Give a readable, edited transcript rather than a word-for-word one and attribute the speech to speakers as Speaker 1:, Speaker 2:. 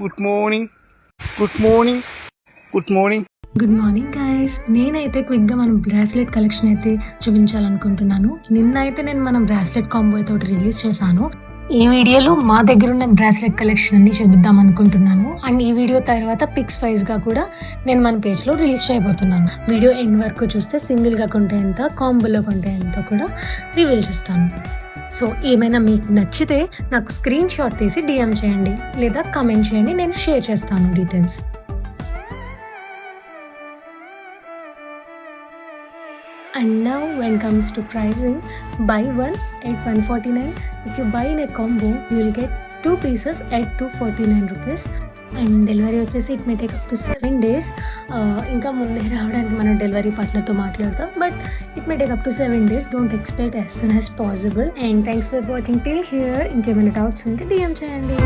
Speaker 1: Good morning good morning good morning
Speaker 2: good morning guys. నేనైతే క్విక్గా మన బ్రాస్లెట్ కలెక్షన్ అయితే చూపించాలనుకుంటున్నాను. నిన్న అయితే నేను మన బ్రాస్లెట్ కాంబో తోటి రిలీజ్ చేశాను. ఈ వీడియోలో మా దగ్గర ఉన్న బ్రాస్లెట్ కలెక్షన్ అన్ని చూపిద్దాం అనుకుంటున్నాను. అండ్ ఈ వీడియో తర్వాత పిక్స్ వైజ్గా కూడా నేను మన పేజ్లో రిలీజ్ చేయబోతున్నాను. వీడియో ఎండ్ వరకు చూస్తే సింగిల్గా కొంటే ఎంత, కాంబోలో కొంటే ఎంత కూడా రివీల్ చేస్తాను. సో ఏమైనా మీకు నచ్చితే నాకు స్క్రీన్ షాట్ తీసి డిఎం చేయండి లేదా కమెంట్ చేయండి, నేను షేర్ చేస్తాను details. And now when comes to pricing, buy one at 149. If you buy in a combo, you will get 2 pieces at 249 rupees. And delivery వచ్చేసి it may take up to 7 days. ఇంకా ముందే రావడానికి మనం delivery పార్ట్నర్తో మాట్లాడతాం, but it may take up to 7 days. Don't expect as soon as possible. And thanks for watching till here. ఇంకేమైనా doubts ఉంటే DM చేయండి.